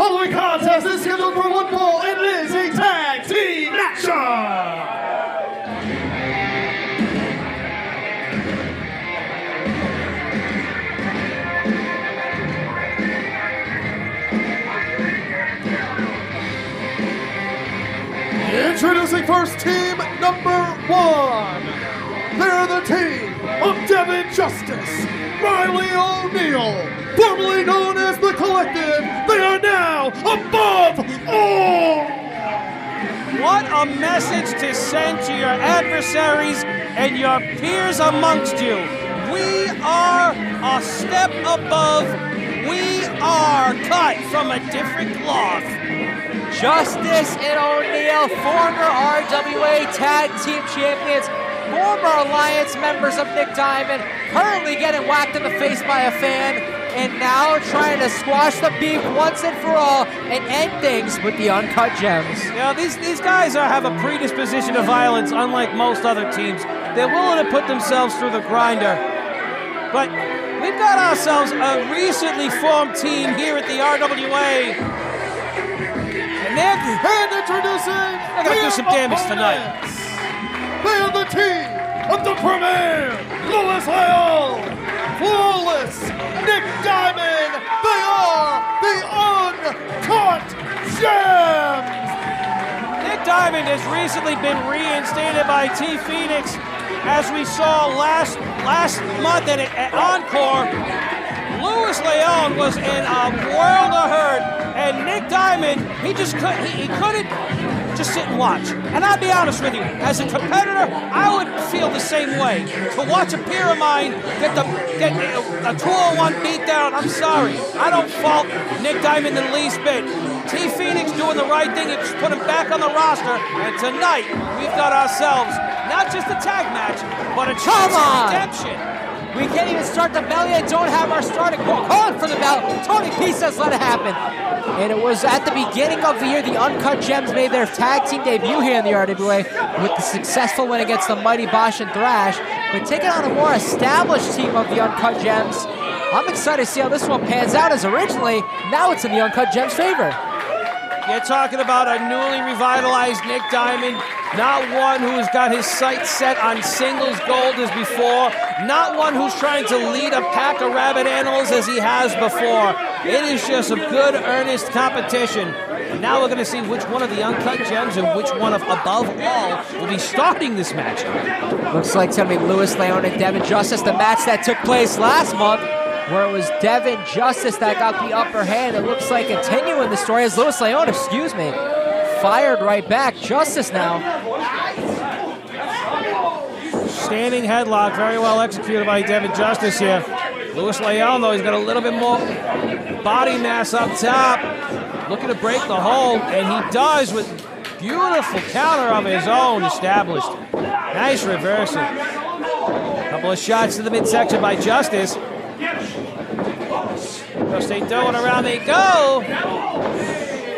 following contest is scheduled for one fall and is a tag team action. Introducing first team number 1. They're the team of Devin Justice, Rylie O'Neill, formerly known as the Collective. They are now above all. What a message to send to your adversaries and your peers amongst you. We are a step above. We are cut from a different cloth. Justice and O'Neill, former RWA Tag Team Champions, former Alliance members of Nick Diamond, currently getting whacked in the face by a fan, and now trying to squash the beef once and for all and end things with the Uncut Gems. You know, these guys have a predisposition to violence, unlike most other teams. They're willing to put themselves through the grinder. But we've got ourselves a recently formed team here at the RWA. And introducing, they're gonna do some damage tonight. They are the team of the premier Louis Leon, Flawless, Nick Diamond. They are the Uncut Gems. Nick Diamond has recently been reinstated by T Phoenix, as we saw last month at Encore. Louis Leon was in a world of hurt, and Nick Diamond, he couldn't just sit and watch. And I'll be honest with you, as a competitor, I would feel the same way. To watch a peer of mine get a 201 beatdown, I'm sorry. I don't fault Nick Diamond in the least bit. T Phoenix doing the right thing and just put him back on the roster, and tonight we've got ourselves not just a tag match, but a chance of redemption. We can't even start the bell yet, don't have our starting calling for the bell. Tony P says let it happen. And it was at the beginning of the year the Uncut Gems made their tag team debut here in the RWA with the successful win against the Mighty Bosch and Thrash. But taking on a more established team of the Uncut Gems, I'm excited to see how this one pans out, as originally, now it's in the Uncut Gems' favor. You're talking about a newly revitalized Nick Diamond, not one who's got his sights set on singles gold as before, not one who's trying to lead a pack of rabid animals as he has before. It is just a good, earnest competition. And now we're going to see which one of the Uncut Gems and which one of above all will be starting this match. Looks like it's going to be Louis Leon and Devin Justice, the match that took place last month, where it was Devin Justice that got the upper hand. It looks like continuing the story as Louis Leon, fired right back. Justice now. Standing headlock, very well executed by Devin Justice here. Louis Leon, though, he's got a little bit more body mass up top, looking to break the hold, and he does with beautiful counter of his own established. Nice reversal. Couple of shots to the midsection by Justice. Just they doing around they go.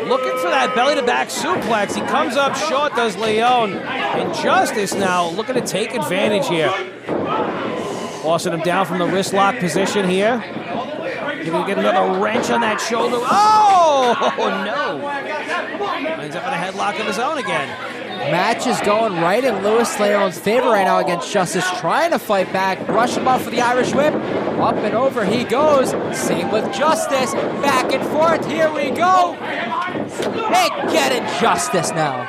Looking for that belly-to-back suplex. He comes up short, does Leon. And Justice now looking to take advantage here. Forcing him down from the wrist lock position here. He's going to get another wrench on that shoulder. Oh, no. Ends up in a headlock of his own again. Match is going right in Louis Leon's favor right now against Justice, trying to fight back, brush him off for the Irish whip. Up and over he goes. Same with Justice. Back and forth. Here we go. Hey, get in Justice now.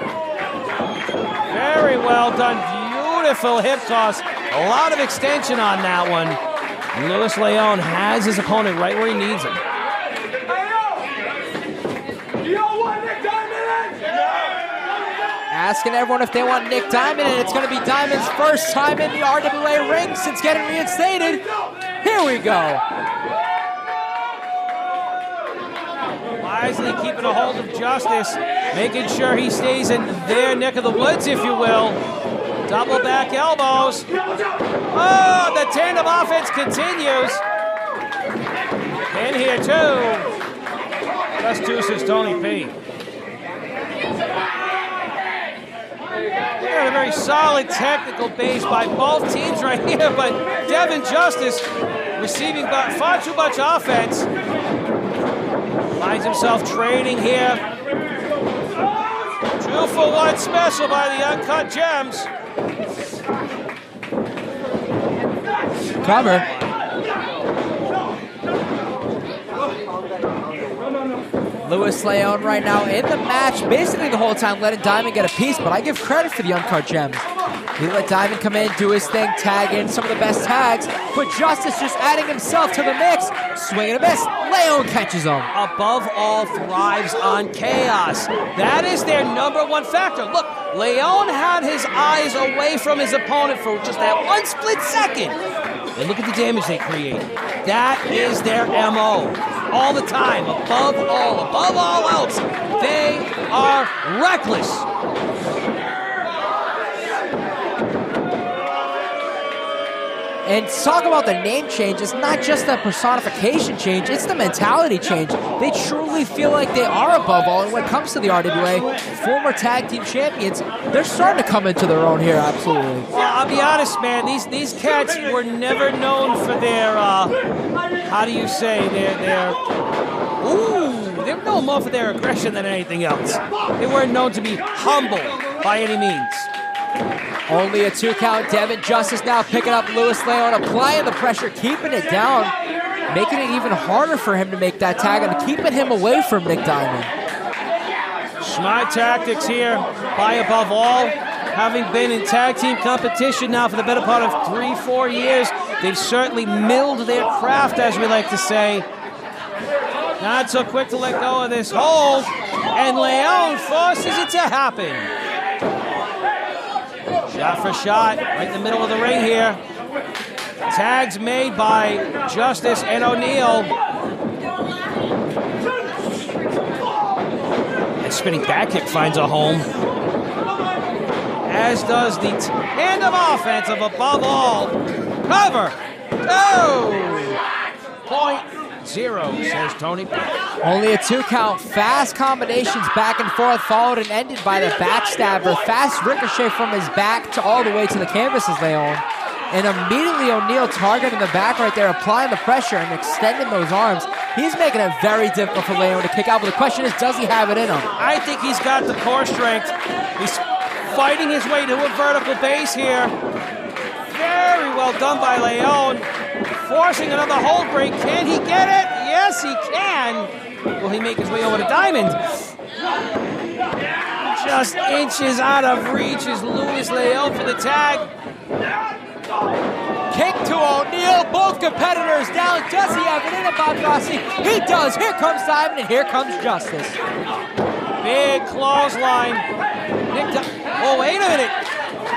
Very well done. Beautiful hip toss. A lot of extension on that one. Louis Leon has his opponent right where he needs him. Asking everyone if they want Nick Diamond, and it's going to be Diamond's first time in the RWA ring since getting reinstated. Here we go. Wisely keeping a hold of Justice, making sure he stays in their neck of the woods, if you will. Double back elbows. Oh, the tandem offense continues. In here, too. Just deuces Tony P. A very solid technical base by both teams right here, but Devin Justice receiving far too much offense. Finds himself trading here. 2-for-1 special by the Uncut Gems. Cover. Luis Leon right now in the match, basically the whole time letting Diamond get a piece, but I give credit for the Uncut Gems. He let Diamond come in, do his thing, tag in some of the best tags, but Justice just adding himself to the mix, swing and a miss. Leon catches him. Above all, thrives on chaos. That is their #1 factor. Look, Leon had his eyes away from his opponent for just that one split second. And look at the damage they create. That is their MO. All the time, above all else, they are reckless. And talk about the name change. It's not just the personification change, it's the mentality change. They truly feel like they are above all. And when it comes to the RWA, former tag team champions, they're starting to come into their own here, absolutely. Well, I'll be honest, man, these cats were never known for their, how do you say, they were known more for their aggression than anything else. They weren't known to be humble by any means. Only a 2 count. Devin Justice now picking up Luis Leon, applying the pressure, keeping it down, making it even harder for him to make that tag and keeping him away from Nick Diamond. Smart tactics here by Above All. Having been in tag team competition now for the better part of 3-4 years, they've certainly milled their craft, as we like to say. Not so quick to let go of this hold, and Leon forces it to happen. Shot for shot, right in the middle of the ring here. Tags made by Justice and O'Neill. And spinning back kick finds a home. As does the tandem offense of Above All. Cover! Oh! 0, says Tony. Only a 2 count. Fast combinations back and forth, followed and ended by the backstabber. Fast ricochet from his back to all the way to the canvas is Leon. And immediately O'Neill targeting the back right there, applying the pressure and extending those arms. He's making it very difficult for Leon to kick out, but the question is, does he have it in him? I think he's got the core strength. He's fighting his way to a vertical base here. Very well done by Leon. Forcing another hold break. Can he get it? Yes, he can. Will he make his way over to Diamond? Just inches out of reach is Luis Leon for the tag. Kick to O'Neill. Both competitors down. Does he have it in him, Bob Rossi? He does. Here comes Diamond, and here comes Justice. Big clothesline. Oh, wait a minute.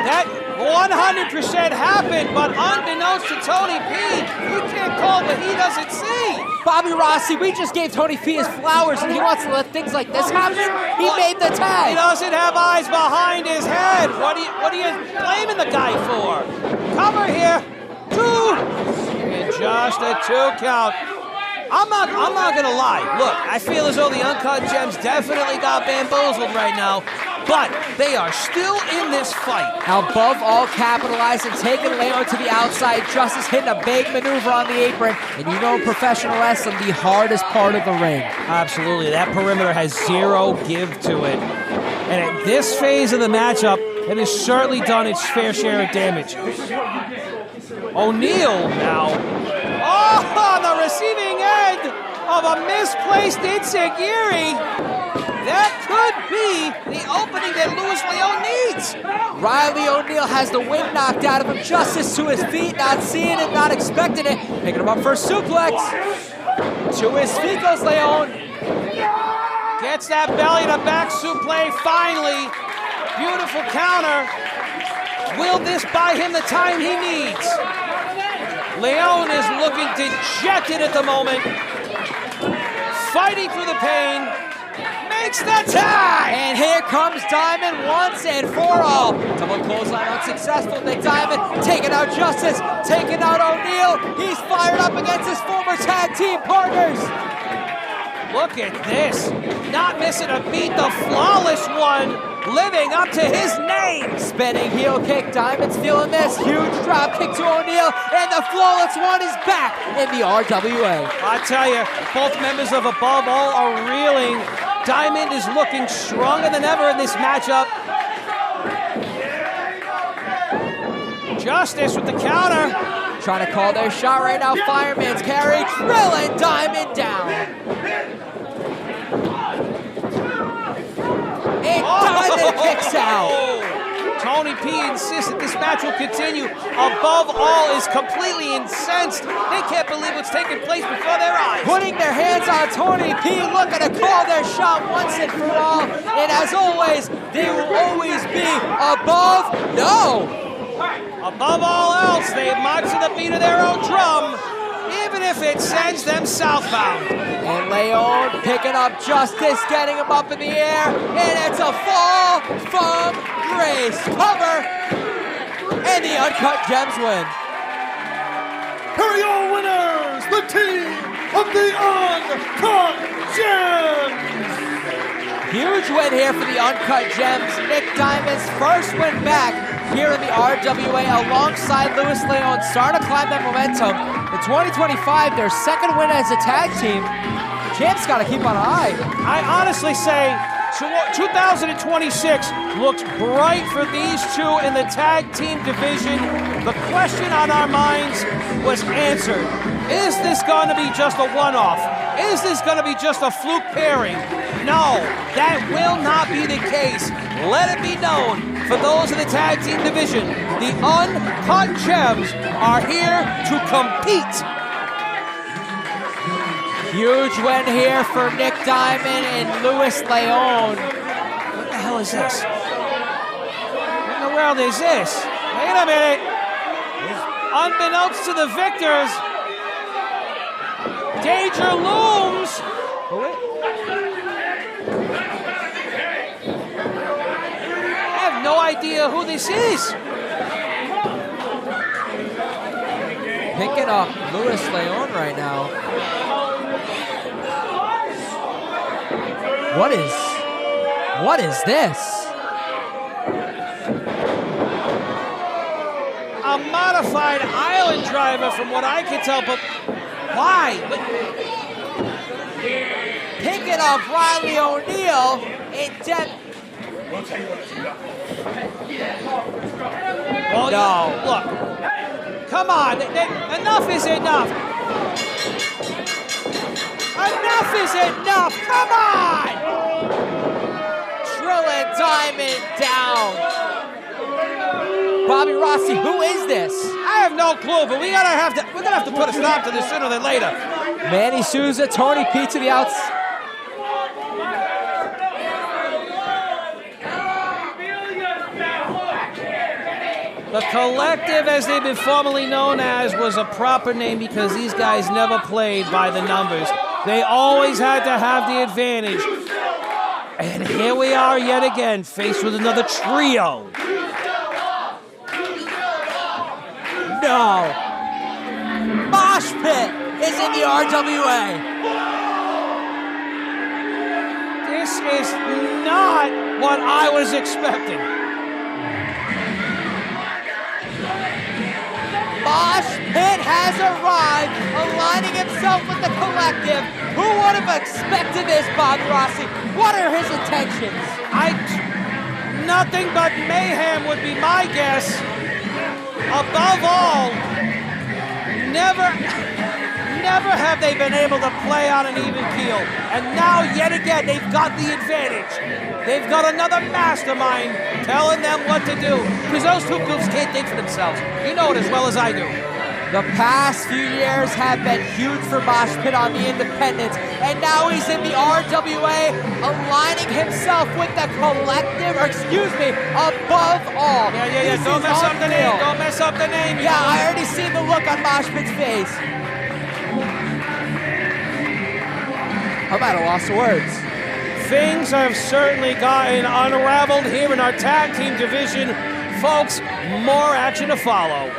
That 100% happened, but unbeknownst to Tony P, he can't call what he doesn't see. Bobby Rossi, we just gave Tony P his flowers, and he wants to let things like this happen. He made the tag. He doesn't have eyes behind his head. What are you blaming the guy for? Cover here. 2. And just a 2 count. I'm not gonna lie. Look, I feel as though the Uncut Gems definitely got bamboozled right now, but they are still in this fight. Above All capitalizing, taking Leon to the outside. Justice hitting a big maneuver on the apron, and you know in professional wrestling, the hardest part of the ring. Absolutely, that perimeter has 0 give to it. And at this phase of the matchup, it has certainly done its fair share of damage. O'Neill now. Oh, on the receiving end of a misplaced Itsegiri. That could be the opening that Luis Leon needs. Rylie O'Neill has the wind knocked out of him. Justice to his feet, not seeing it, not expecting it. Picking him up for a suplex. To his feet goes Leon. Gets that belly to back suplex finally. Beautiful counter. Will this buy him the time he needs? Leon is looking dejected at the moment. Fighting through the pain. Makes the tag! And here comes Diamond once and for all. Double clothesline unsuccessful. Nick Diamond taking out Justice, taking out O'Neill. He's fired up against his former tag team partners. Look at this. Not missing a beat, the flawless one. living up to his name. Spinning heel kick. Diamond's feeling this. Huge drop kick to O'Neill. And the flawless one is back in the RWA. I tell you, both members of Above All are reeling. Diamond is looking stronger than ever in this matchup. Justice with the counter. Trying to call their shot right now. Fireman's carry. Drilling Diamond down. And Diamond kicks out. Tony P insists that this match will continue. Above All is completely incensed. They can't believe what's taking place before their eyes. Putting their hands on Tony P, looking to call their shot once and for all. And as always, they will always be above. No. Above all else, they march to the beat of their own drum, even if it sends them southbound. And Leon picking up Justice, getting him up in the air, and it's a fall from grace. Cover, and the Uncut Gems win. Here are your winners, the team of the Uncut Gems. Huge win here for the Uncut Gems. Nick Diamond's first win back here in the RWA alongside Louis Leon, starting to climb that momentum. In 2025, their second win as a tag team. Champs got to keep on an eye. I honestly say 2026 looks bright for these two in the tag team division. The question on our minds was answered. Is this going to be just a one-off? Is this going to be just a fluke pairing? No, that will not be the case. Let it be known, for those in the tag team division, the Uncut Gems are here to compete. Huge win here for Nick Diamond and Louis Leon. What the hell is this? What in the world is this? Wait a minute. Unbeknownst to the victors, danger looms. I have no idea who this is. Picking up Louis Leon right now. What is this? A modified island driver from what I can tell, but why? Picking up Rylie O'Neill and Devin. Well, no. Look, come on, enough is enough. Enough is enough, come on! Drilling Diamond down. Bobby Rossi, who is this? I have no clue, but we're gonna have to put a stop to this sooner than later. Manny Souza, Tony P to the outs. The Collective, as they've been formerly known as, was a proper name because these guys never played by the numbers. They always had to have the advantage. And here we are yet again, faced with another trio. No. Mosh Pit is in the RWA. This is not what I was expecting. Mosh Pit has arrived, aligning himself with the Collective. Who would have expected this, Bobby Rossi? What are his intentions? Nothing but mayhem would be my guess. Above all, never have they been able to play on an even keel. And now, yet again, they've got the advantage. They've got another mastermind telling them what to do. Because those two groups can't think for themselves. You know it as well as I do. The past few years have been huge for Mosh Pit on the independents, and now he's in the RWA, aligning himself with the Collective, or excuse me, Above All. Yeah, don't mess up the name, don't mess up the name. Yeah, I already seen the look on Mosh Pit's face. I'm at a loss of words. Things have certainly gotten unraveled here in our tag team division. Folks, more action to follow.